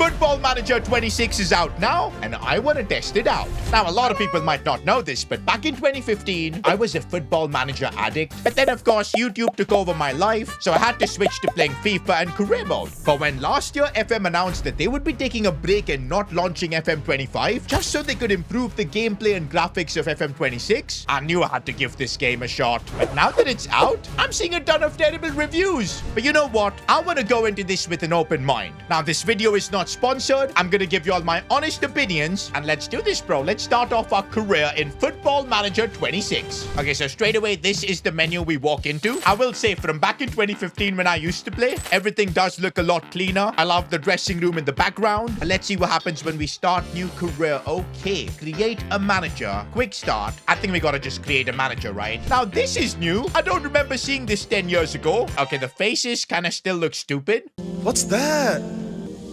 Football Manager 26 is out now, and I want to test it out. Now, a lot of people might not know this, but back in 2015, I was a Football Manager addict. But then, of course, YouTube took over my life, so I had to switch to playing FIFA and career mode. But when last year FM announced that they would be taking a break and not launching FM25, just so they could improve the gameplay and graphics of FM26, I knew I had to give this game a shot. But now that it's out, I'm seeing a ton of terrible reviews. But you know what? I want to go into this with an open mind. Now, this video is not sponsored. I'm going to give you all my honest opinions. And let's do this, bro. Let's start off our career in Football Manager 26. Okay, so straight away, this is the menu we walk into. I will say from back in 2015 when I used to play, everything does look a lot cleaner. I love the dressing room in the background. And let's see what happens when we start new career. Okay, create a manager. Quick start. I think we got to just create a manager, right? Now, this is new. I don't remember seeing this 10 years ago. Okay, the faces kind of still look stupid. What's that?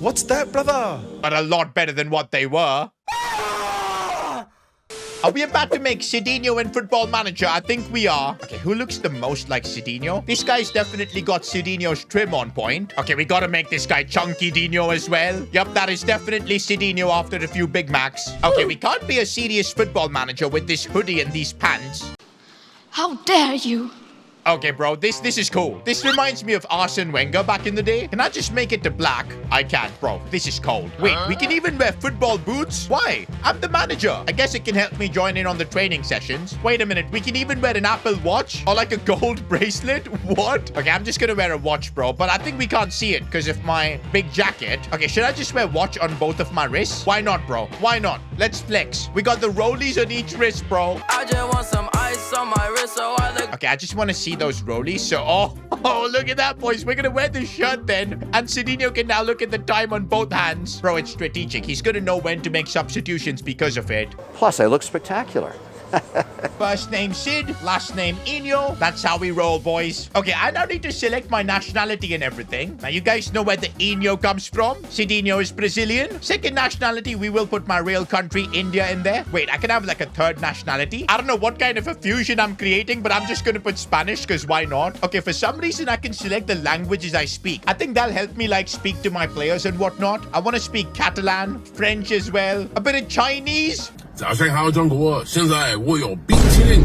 What's that, brother? But a lot better than what they were. Are we about to make Cedinho in Football Manager? I think we are. Okay, who looks the most like Cedinho? This guy's definitely got Cedinho's trim on point. Okay, we gotta make this guy Chunky Dino as well. Yup, that is definitely Cedinho after a few Big Macs. Okay, we can't be a serious Football Manager with this hoodie and these pants. How dare you? Okay, bro, this is cool. This reminds me of Arsene Wenger back in the day. Can I just make it to black? I can't, bro. This is cold. Wait, we can even wear football boots? Why? I'm the manager. I guess it can help me join in on the training sessions. Wait a minute. We can even wear an Apple Watch or like a gold bracelet? What? Okay, I'm just gonna wear a watch, bro. But I think we can't see it because of my big jacket. Okay, should I just wear watch on both of my wrists? Why not, bro? Why not? Let's flex. We got the rollies on each wrist, bro. I just want some ice on my wrist so I look. Okay, I just want to see those rollies. So, oh, look at that, boys. We're going to wear this shirt then. And Cedinho can now look at the time on both hands. Bro, it's strategic. He's going to know when to make substitutions because of it. Plus, I look spectacular. First name Sid, last name Ino. That's how we roll, boys. Okay, I now need to select my nationality and everything. Now, you guys know where the Ino comes from. Cedinho is Brazilian. Second nationality, we will put my real country, India, in there. Wait, I can have like a third nationality. I don't know what kind of a fusion I'm creating, but I'm just going to put Spanish because why not? Okay, for some reason, I can select the languages I speak. I think that'll help me like speak to my players and whatnot. I want to speak Catalan, French as well, a bit of Chinese.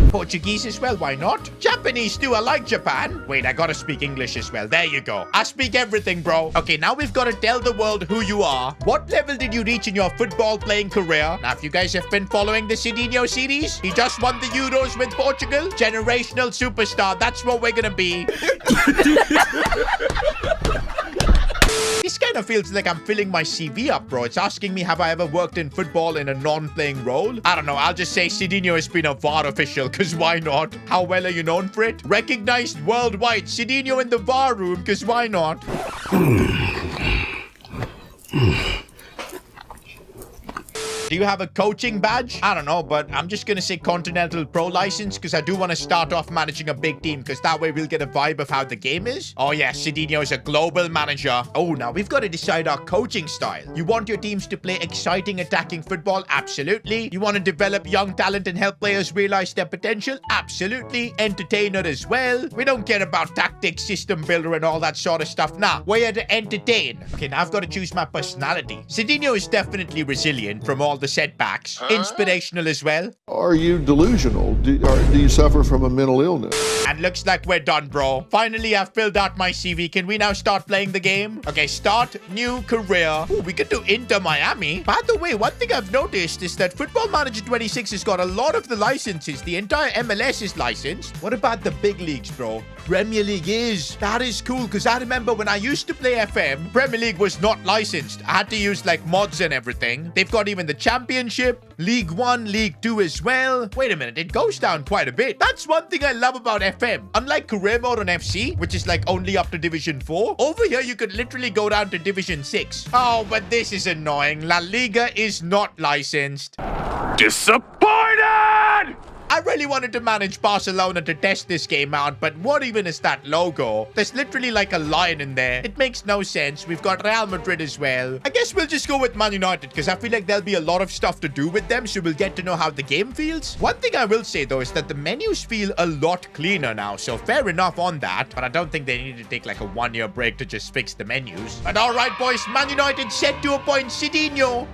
Portuguese as well, why not? Japanese too, I like Japan. Wait, I gotta speak English as well. There you go. I speak everything, bro. Okay, now we've got to tell the world who you are. What level did you reach in your football playing career? Now, if you guys have been following the Cedinho series, he just won the Euros with Portugal. Generational superstar, that's what we're gonna be. This kind of feels like I'm filling my CV up, bro. It's asking me, have I ever worked in football in a non-playing role? I don't know. I'll just say Cedinho has been a VAR official, because why not? How well are you known for it? Recognized worldwide. Cedinho in the VAR room, because why not? Do you have a coaching badge? I don't know, but I'm just going to say Continental Pro license because I do want to start off managing a big team because that way we'll get a vibe of how the game is. Oh yeah, Cedinho is a global manager. Oh, now we've got to decide our coaching style. You want your teams to play exciting attacking football? Absolutely. You want to develop young talent and help players realize their potential? Absolutely. Entertainer as well. We don't care about tactics, system builder and all that sort of stuff. Nah, we're here to entertain. Okay, now I've got to choose my personality. Cedinho is definitely resilient from all the setbacks. Inspirational as well. Are you delusional? Do you suffer from a mental illness? And looks like we're done, bro. Finally, I've filled out my CV. Can we now start playing the game? Okay, start new career. Ooh, we could do Inter Miami. By the way, one thing I've noticed is that Football Manager 26 has got a lot of the licenses. The entire MLS is licensed. What about the big leagues, bro? Premier League is. That is cool because I remember when I used to play FM, Premier League was not licensed. I had to use like mods and everything. They've got even the Championship, League 1, League 2 as well. Wait a minute, it goes down quite a bit. That's one thing I love about FM. Unlike career mode on FC, which is like only up to Division 4, over here you could literally go down to Division 6. Oh, but this is annoying. La Liga is not licensed. Disappointed! I I really wanted to manage Barcelona to test this game out, but what even is that logo? There's literally like a lion in there. It makes no sense. We've got Real Madrid as well. I guess we'll just go with Man United because I feel like there'll be a lot of stuff to do with them, so we'll get to know how the game feels. One thing I will say though is that the menus feel a lot cleaner now, so fair enough on that, but I don't think they need to take like a 1-year break to just fix the menus. But all right, boys, Man United set to appoint Cidinho.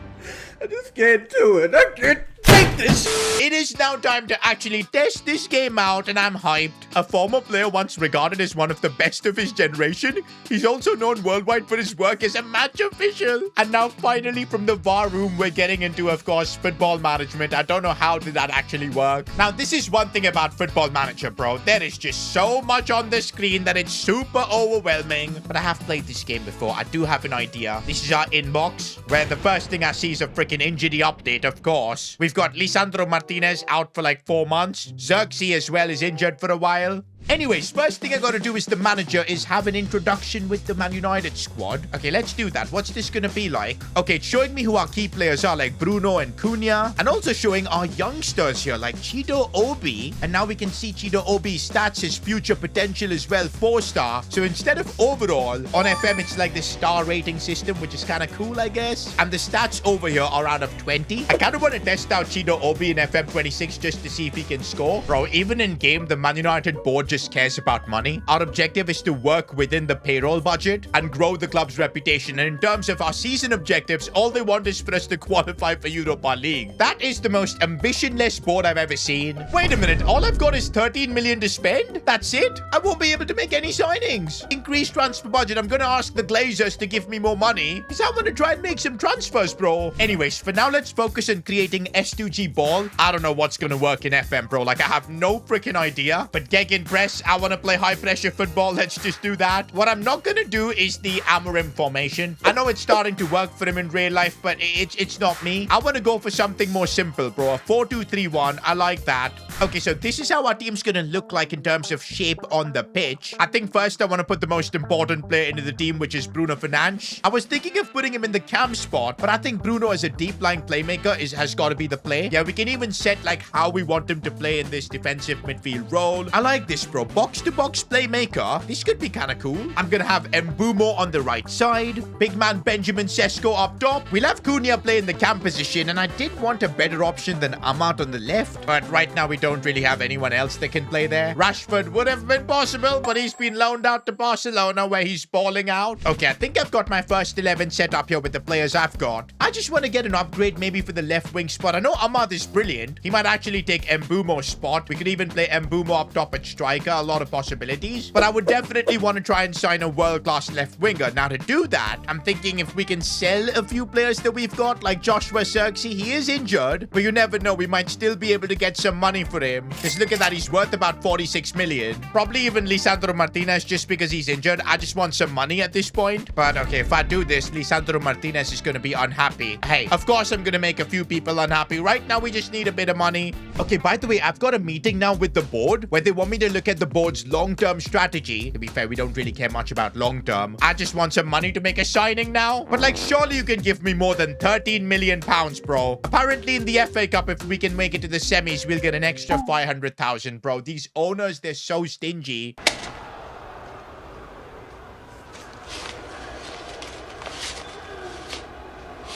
I just can't do it. I can't take this. It is now time to actually test this game out, and I'm hyped. A former player once regarded as one of the best of his generation. He's also known worldwide for his work as a match official. And now finally from the VAR room, we're getting into, of course, football management. I don't know how did that actually work. Now, this is one thing about Football Manager, bro. There is just so much on the screen that it's super overwhelming. But I have played this game before. I do have an idea. This is our inbox, where the first thing I see is a freaking injury update, of course. We've got Lisandro Martinez out for like 4 months. Xerxes as well is injured for a while. Anyways, first thing I gotta do as the manager is have an introduction with the Man United squad. Okay, let's do that. What's this gonna be like? Okay, it's showing me who our key players are, like Bruno and Cunha, and also showing our youngsters here, like Chido Obi. And now we can see Chido Obi's stats, his future potential as well, 4-star. So instead of overall, on FM, it's like this star rating system, which is kind of cool, I guess. And the stats over here are out of 20. I kind of want to test out Chido Obi in FM 26 just to see if he can score. Bro, even in game, the Man United board just cares about money. Our objective is to work within the payroll budget and grow the club's reputation. And in terms of our season objectives, all they want is for us to qualify for Europa League. That is the most ambitionless board I've ever seen. Wait a minute, all I've got is 13 million to spend? That's it? I won't be able to make any signings. Increased transfer budget. I'm gonna ask the Glazers to give me more money because I want to try and make some transfers, bro. Anyways, for now, let's focus on creating S2G ball. I don't know what's gonna work in FM, bro. Like, I have no freaking idea. But Gegenpress, I want to play high pressure football. Let's just do that. What I'm not going to do is the Amorim formation. I know it's starting to work for him in real life, but it's not me. I want to go for something more simple, bro. A 4-2-3-1. I like that. Okay, so this is how our team's going to look like in terms of shape on the pitch. I think first I want to put the most important player into the team, which is Bruno Fernandes. I was thinking of putting him in the cam spot, but I think Bruno as a deep line playmaker has got to be the play. Yeah, we can even set like how we want him to play in this defensive midfield role. I like this, bro. Box-to-box playmaker. This could be kind of cool. I'm going to have Mbumo on the right side. Big man Benjamin Sesko up top. We'll have Cunha play in the cam position, and I did want a better option than Amat on the left, but right now we don't really have anyone else that can play there. Rashford would have been possible, but he's been loaned out to Barcelona where he's balling out. Okay, I think I've got my first 11 set up here with the players I've got. I just want to get an upgrade maybe for the left wing spot. I know Amat is brilliant. He might actually take Mbumo's spot. We could even play Mbumo up top at striker. A lot of possibilities, but I would definitely want to try and sign a world-class left winger. Now to do that, I'm thinking if we can sell a few players that we've got, like Joshua Xerxes. He is injured, but you never know. We might still be able to get some money for him. Because look at that, he's worth about 46 million. Probably even Lisandro Martinez just because he's injured. I just want some money at this point. But okay, if I do this, Lisandro Martinez is going to be unhappy. Hey, of course I'm going to make a few people unhappy. Right now, we just need a bit of money. Okay, by the way, I've got a meeting now with the board where they want me to look at the board's long-term strategy. To be fair, we don't really care much about long-term. I just want some money to make a signing now. But like, surely you can give me more than 13 million pounds, bro. Apparently in the FA Cup, if we can make it to the semis, we'll get an extra 500,000, bro. These owners, they're so stingy.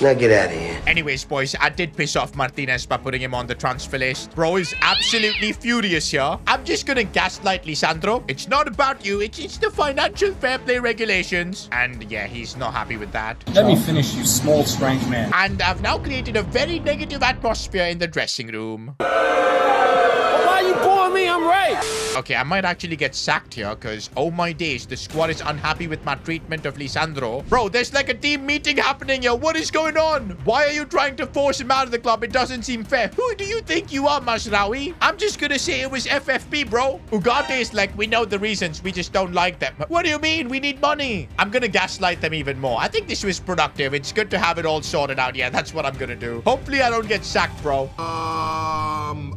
Now get out of here. Anyways, boys, I did piss off Martinez by putting him on the transfer list. Bro is absolutely furious here. I'm just gonna gaslight Lisandro. It's not about you. It's the financial fair play regulations. And yeah, he's not happy with that. Let me finish, you small, strange man. And I've now created a very negative atmosphere in the dressing room. Why you booing me? I'm right. Okay, I might actually get sacked here because, oh my days, the squad is unhappy with my treatment of Lisandro. Bro, there's like a team meeting happening here. What is going on? Why are you trying to force him out of the club? It doesn't seem fair. Who do you think you are, Masraoui? I'm just gonna say it was FFP, bro. Ugarte is like, we know the reasons. We just don't like them. What do you mean? We need money. I'm gonna gaslight them even more. I think this was productive. It's good to have it all sorted out. Yeah, that's what I'm gonna do. Hopefully I don't get sacked, bro.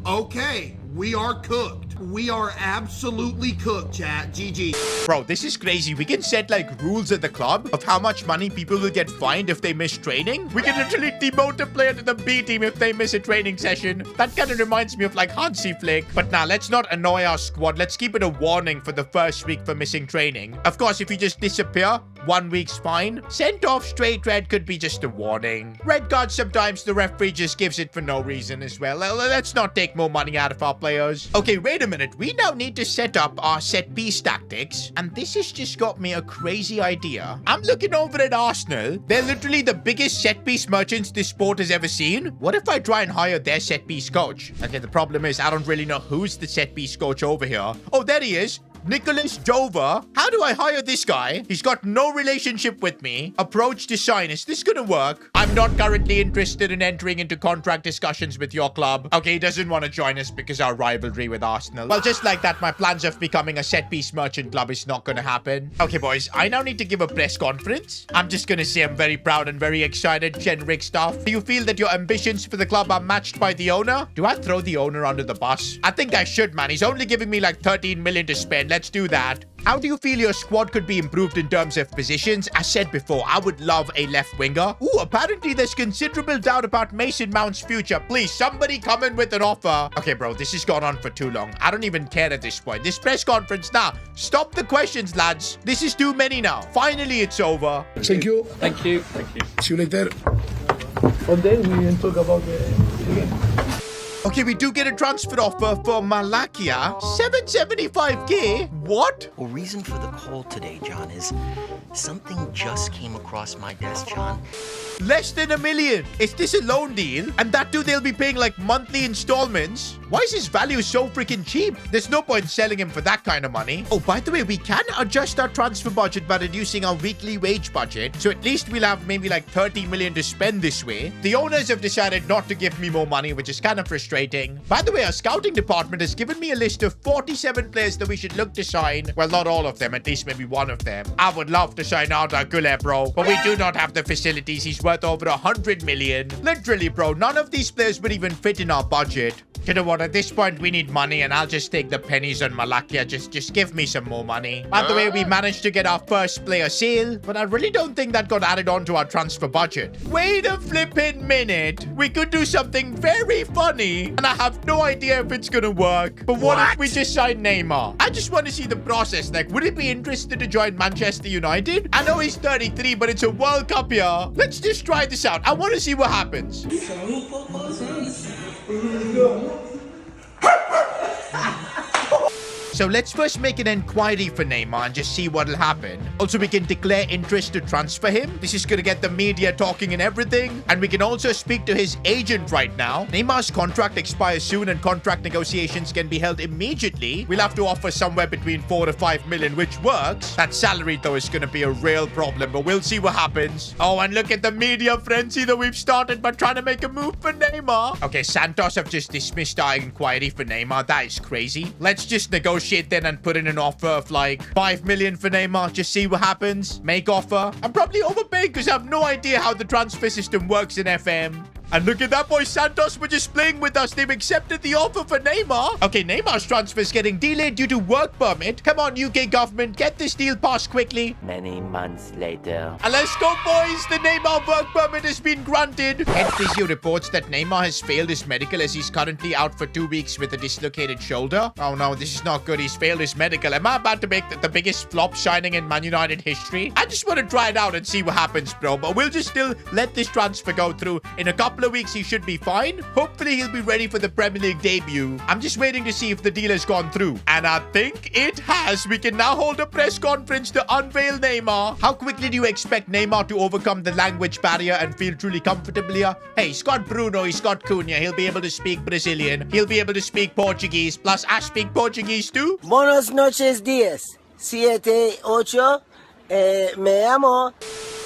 Okay. We are cooked. We are absolutely cooked, chat. GG. Bro, this is crazy. We can set like rules at the club of how much money people will get fined if they miss training. We can literally demote a player to the B team if they miss a training session. That kind of reminds me of like Hansi Flick. But now let's not annoy our squad. Let's keep it a warning for the first week for missing training. Of course, if you just disappear, 1 week's fine. Sent off straight red could be just a warning. Red card, sometimes the referee just gives it for no reason as well. Let's not take more money out of our players. Okay, wait a minute. We now need to set up our set piece tactics. And this has just got me a crazy idea. I'm looking over at Arsenal. They're literally the biggest set piece merchants this sport has ever seen. What if I try and hire their set piece coach? Okay, the problem is I don't really know who's the set piece coach over here. Oh, there he is. Nicholas Dover. How do I hire this guy? He's got no relationship with me. Approach to sign. Is this gonna work? I'm not currently interested in entering into contract discussions with your club. Okay, he doesn't want to join us because our rivalry with Arsenal. Well, just like that, my plans of becoming a set-piece merchant club is not gonna happen. Okay, boys, I now need to give a press conference. I'm just gonna say I'm very proud and very excited. Generic stuff. Do you feel that your ambitions for the club are matched by the owner? Do I throw the owner under the bus? I think I should, man. He's only giving me like 13 million to spend. Let's do that. How do you feel your squad could be improved in terms of positions? As said before, I would love a left winger. Ooh, apparently there's considerable doubt about Mason Mount's future. Please, somebody come in with an offer. Okay, bro, this has gone on for too long. I don't even care at this point. This press conference now. Stop the questions, lads. This is too many now. Finally, it's over. Thank you. Thank you. Thank you. See you later. And then we can talk about the game. Okay, we do get a transfer offer for Malakia. 775k? What? Well, reason for the call today, John, is something just came across my desk, John. Less than $1 million. Is this a loan deal? And that too, they'll be paying like monthly installments. Why is his value so freaking cheap? There's no point selling him for that kind of money. Oh, by the way, we can adjust our transfer budget by reducing our weekly wage budget. So at least we'll have maybe like 30 million to spend this way. The owners have decided not to give me more money, which is kind of frustrating. By the way, our scouting department has given me a list of 47 players that we should look to sign. Well, not all of them, at least maybe one of them. I would love to sign out Gule, bro, but we do not have the facilities. He's worth over 100 million. Literally, bro, none of these players would even fit in our budget. You know what? At this point, we need money, and I'll just take the pennies on Malakia. Just give me some more money. By the way, we managed to get our first player sale, but I really don't think that got added on to our transfer budget. Wait a flippin' minute. We could do something very funny, and I have no idea if it's gonna work. But what if we just sign Neymar? I just want to see the process. Like, would he be interested to join Manchester United? I know he's 33, but it's a World Cup year. Let's just try this out. I want to see what happens. So let's first make an inquiry for Neymar and just see what'll happen. Also, we can declare interest to transfer him. This is gonna get the media talking and everything. And we can also speak to his agent right now. Neymar's contract expires soon and contract negotiations can be held immediately. We'll have to offer somewhere between 4 to 5 million, which works. That salary, though, is gonna be a real problem, but we'll see what happens. Oh, and look at the media frenzy that we've started by trying to make a move for Neymar. Okay, Santos have just dismissed our inquiry for Neymar. That is crazy. Let's just negotiate then and put in an offer of like 5 million for Neymar. Just see what happens. Make offer. I'm probably overpaid because I have no idea how the transfer system works in FM. And look at that, boy. Santos were just playing with us. They've accepted the offer for Neymar. Okay, Neymar's transfer is getting delayed due to work permit. Come on, UK government. Get this deal passed quickly. Many months later. And let's go, boys. The Neymar work permit has been granted. Head physio reports that Neymar has failed his medical as he's currently out for 2 weeks with a dislocated shoulder. Oh, no, this is not good. He's failed his medical. Am I about to make the biggest flop signing in Man United history? I just want to try it out and see what happens, bro. But we'll just still let this transfer go through. In a couple of weeks, he should be fine. Hopefully, he'll be ready for the Premier League debut. I'm just waiting to see if the deal has gone through. And I think it has. We can now hold a press conference to unveil Neymar. How quickly do you expect Neymar to overcome the language barrier and feel truly comfortable here? Hey, he's got Bruno, he's got Cunha. He'll be able to speak Brazilian. He'll be able to speak Portuguese. Plus, I speak Portuguese too. Buenos noches, días. 7, 8. Me llamo.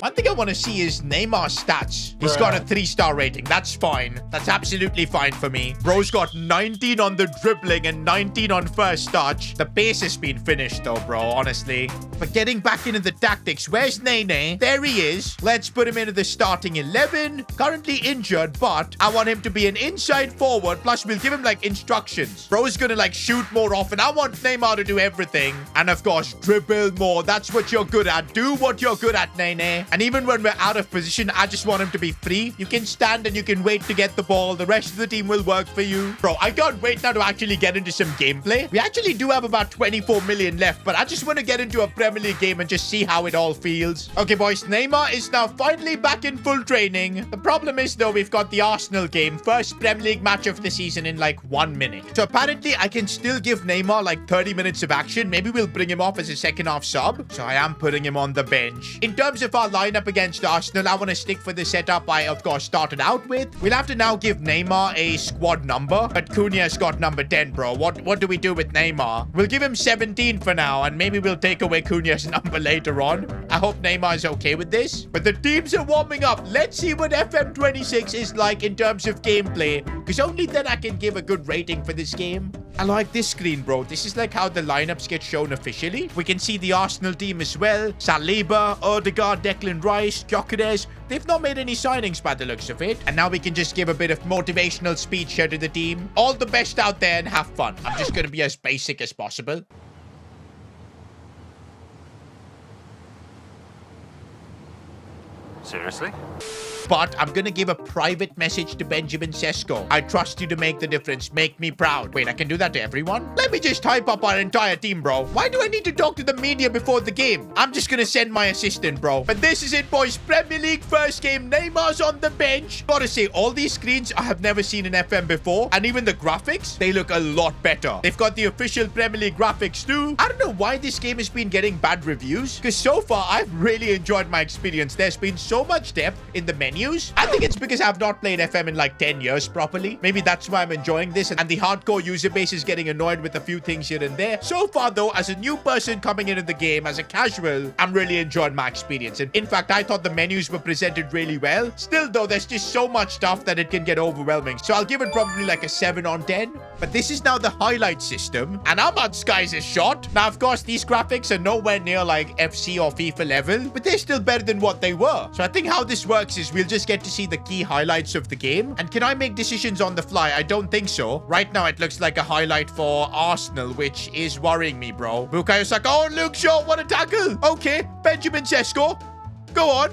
One thing I want to see is Neymar's stats. He's got a 3-star rating. That's fine. That's absolutely fine for me. Bro's got 19 on the dribbling and 19 on first touch. The pace has been finished though, bro, honestly. But getting back into the tactics, where's Nene? There he is. Let's put him into the starting 11. Currently injured, but I want him to be an inside forward. Plus, we'll give him like instructions. Bro's gonna like shoot more often. I want Neymar to do everything. And of course, dribble more. That's what you're good at. Do what you're good at, Nene. And even when we're out of position, I just want him to be free. You can stand and you can wait to get the ball. The rest of the team will work for you. Bro, I can't wait now to actually get into some gameplay. We actually do have about 24 million left, but I just want to get into a Premier League game and just see how it all feels. Okay, boys, Neymar is now finally back in full training. The problem is, though, we've got the Arsenal game. First Premier League match of the season in like 1 minute. So apparently, I can still give Neymar like 30 minutes of action. Maybe we'll bring him off as a second half sub. So I am putting him on the bench. In terms of our lineup against Arsenal, I want to stick for the setup I, of course, started out with. We'll have to now give Neymar a squad number, but Cunha's got number 10, bro. What do we do with Neymar? We'll give him 17 for now, and maybe we'll take away Cunha's number later on. I hope Neymar is okay with this. But the teams are warming up. Let's see what FM26 is like in terms of gameplay, because only then I can give a good rating for this game. I like this screen, bro. This is like how the lineups get shown officially. We can see the Arsenal team as well. Saliba, Odegaard, Declan Rice, Gyökeres. They've not made any signings by the looks of it. And now we can just give a bit of motivational speech here to the team. All the best out there and have fun. I'm just going to be as basic as possible. Seriously? But I'm gonna give a private message to Benjamin Sesko. I trust you to make the difference. Make me proud. Wait, I can do that to everyone? Let me just hype up our entire team, bro. Why do I need to talk to the media before the game? I'm just gonna send my assistant, bro. But this is it, boys. Premier League first game. Neymar's on the bench. Gotta say, all these screens I have never seen in FM before. And even the graphics, they look a lot better. They've got the official Premier League graphics too. I don't know why this game has been getting bad reviews, because so far, I've really enjoyed my experience. There's been so much depth in the menu. I think it's because I've not played FM in like 10 years properly. Maybe that's why I'm enjoying this, and the hardcore user base is getting annoyed with a few things here and there. So far though, as a new person coming into the game, as a casual, I'm really enjoying my experience. And in fact, I thought the menus were presented really well. Still though, there's just so much stuff that it can get overwhelming. So I'll give it probably like a 7 on 10. But this is now the highlight system, and Ahmad skies a shot. Now, of course, these graphics are nowhere near like FC or FIFA level, but they're still better than what they were. So I think how this works is we'll just get to see the key highlights of the game. And can I make decisions on the fly? I don't think so. Right now, it looks like a highlight for Arsenal, which is worrying me, bro. Bukayo Saka. Oh, Luke Shaw, what a tackle. Okay, Benjamin Sesko. Go on.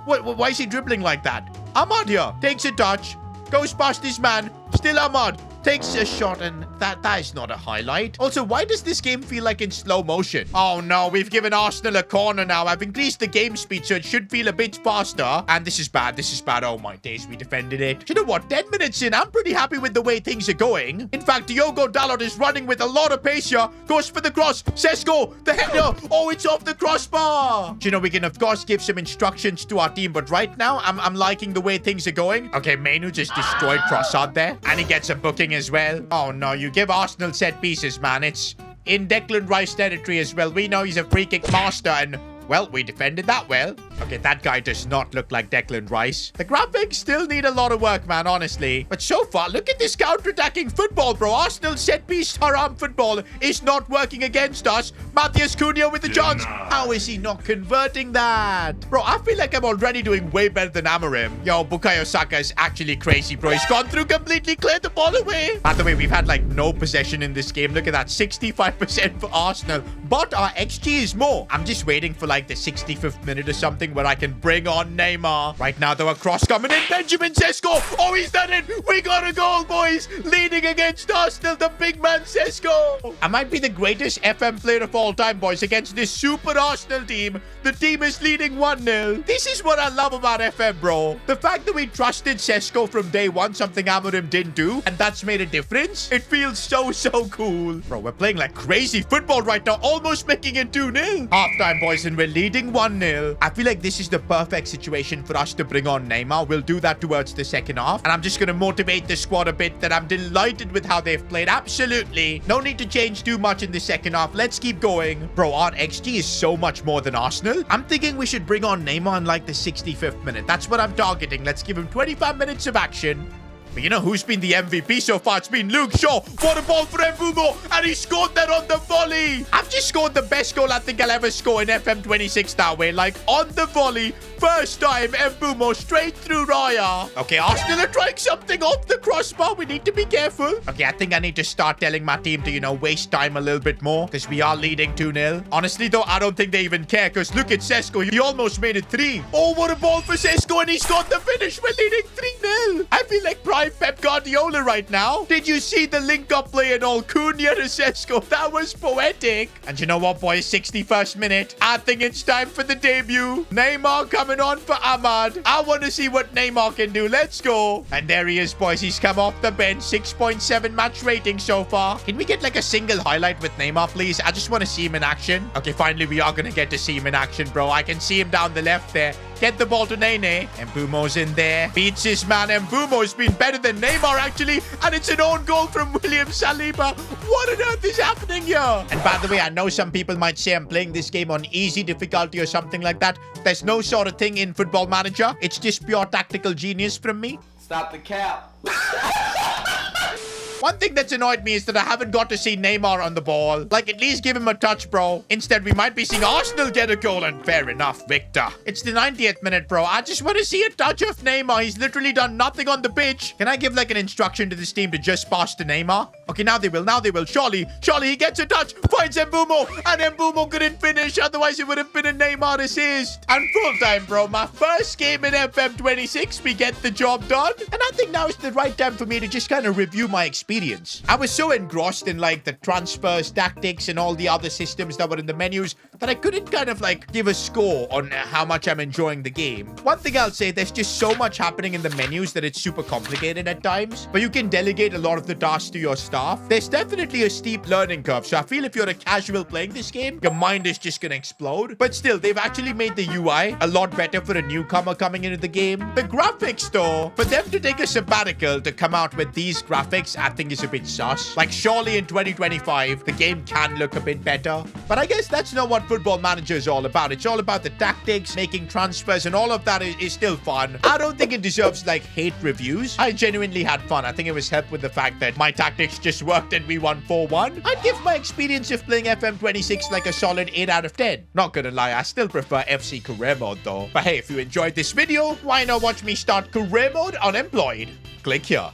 Why is he dribbling like that? Ahmad here takes a touch, goes past this man. Still Ahmad. Takes a shot, and that is not a highlight. Also, why does this game feel like in slow motion? Oh no, we've given Arsenal a corner now. I've increased the game speed, so it should feel a bit faster. And this is bad. This is bad. Oh my days, we defended it. You know what? 10 minutes in, I'm pretty happy with the way things are going. In fact, Diogo Dalot is running with a lot of pace here. Goes for the cross. Sesko, the header. Oh, it's off the crossbar. You know, we can, of course, give some instructions to our team, but right now, I'm liking the way things are going. Okay, Mainu just destroyed Trossard there, and he gets a booking as well. Oh no, you give Arsenal set pieces, man. It's in Declan Rice territory as well. We know he's a free kick master, and well, we defended that well. Okay, that guy does not look like Declan Rice. The graphics still need a lot of work, man, honestly. But so far, look at this counter-attacking football, bro. Arsenal's set-piece haram football is not working against us. Matheus Cunha with the chance. How is he not converting that? Bro, I feel like I'm already doing way better than Amorim. Yo, Bukayo Saka is actually crazy, bro. He's gone through completely, cleared the ball away. By the way, we've had like no possession in this game. Look at that, 65% for Arsenal. But our XG is more. I'm just waiting for like the 65th minute or something where I can bring on Neymar. Right now, though, a cross coming in. Benjamin Sesko. Oh, he's done it. We got a goal, boys. Leading against Arsenal, the big man Sesko. I might be the greatest FM player of all time, boys, against this super Arsenal team. The team is leading 1-0. This is what I love about FM, bro. The fact that we trusted Sesko from day one, something Amorim didn't do, and that's made a difference. It feels so cool. Bro, we're playing like crazy football right now, almost making it 2-0. Halftime, boys, and we're leading 1-0. I feel like like this is the perfect situation for us to bring on Neymar. We'll do that towards the second half. And I'm just going to motivate the squad a bit that I'm delighted with how they've played. Absolutely. No need to change too much in the second half. Let's keep going. Bro, our XG is so much more than Arsenal. I'm thinking we should bring on Neymar in like the 65th minute. That's what I'm targeting. Let's give him 25 minutes of action. But you know who's been the MVP so far? It's been Luke Shaw. What a ball for Mbumo. And he scored that on the volley. I've just scored the best goal I think I'll ever score in FM26 that way. Like, on the volley. First time, Mbumo straight through Raya. Okay, Arsenal are trying something off the crossbar. We need to be careful. Okay, I think I need to start telling my team to, you know, waste time a little bit more. Because we are leading 2-0. Honestly, though, I don't think they even care. Because look at Sesko. He almost made it 3. Oh, what a ball for Sesko. And he's got the finish. We're leading 3-0. I feel like prime Pep Guardiola right now. Did you see the link-up play and all? Cunha to Sesko? That was poetic. And you know what, boys? 61st minute. I think it's time for the debut. Neymar coming on for Ahmad. I want to see what Neymar can do. Let's go. And there he is, boys. He's come off the bench. 6.7 match rating so far. Can we get like a single highlight with Neymar, please? I just want to see him in action. Okay, finally, we are going to get to see him in action, bro. I can see him down the left there. Get the ball to Nene. Mbumo's in there. Beats his man. Mbumo's been better than Neymar, actually. And it's an own goal from William Saliba. What on earth is happening here? And by the way, I know some people might say I'm playing this game on easy difficulty or something like that. There's no sort of thing in Football Manager. It's just pure tactical genius from me. Stop the cap. One thing that's annoyed me is that I haven't got to see Neymar on the ball. Like, at least give him a touch, bro. Instead, we might be seeing Arsenal get a goal, and fair enough, Victor. It's the 90th minute, bro. I just want to see a touch of Neymar. He's literally done nothing on the pitch. Can I give, like, an instruction to this team to just pass to Neymar? Okay, now they will. Now they will. Surely, he gets a touch. Finds Mbumo. And Mbumo couldn't finish. Otherwise, it would have been a Neymar assist. And full time, bro. My first game in FM26. We get the job done. And I think now is the right time for me to just kind of review my experience. I was so engrossed in like the transfers, tactics, and all the other systems that were in the menus that I couldn't kind of like give a score on how much I'm enjoying the game. One thing I'll say, there's just so much happening in the menus that it's super complicated at times, but you can delegate a lot of the tasks to your staff. There's definitely a steep learning curve, so I feel if you're a casual playing this game, your mind is just gonna explode. But still, they've actually made the UI a lot better for a newcomer coming into the game. The graphics though, for them to take a sabbatical to come out with these graphics, I think is a bit sus. Like, surely in 2025, the game can look a bit better. But I guess that's not what Football Manager is all about. It's all about the tactics, making transfers, and all of that is still fun. I don't think it deserves, like, hate reviews. I genuinely had fun. I think it was helped with the fact that my tactics just worked and we won 4-1. I'd give my experience of playing FM26 like a solid 8 out of 10. Not gonna lie, I still prefer FC Career Mode though. But hey, if you enjoyed this video, why not watch me start Career Mode unemployed? Click here.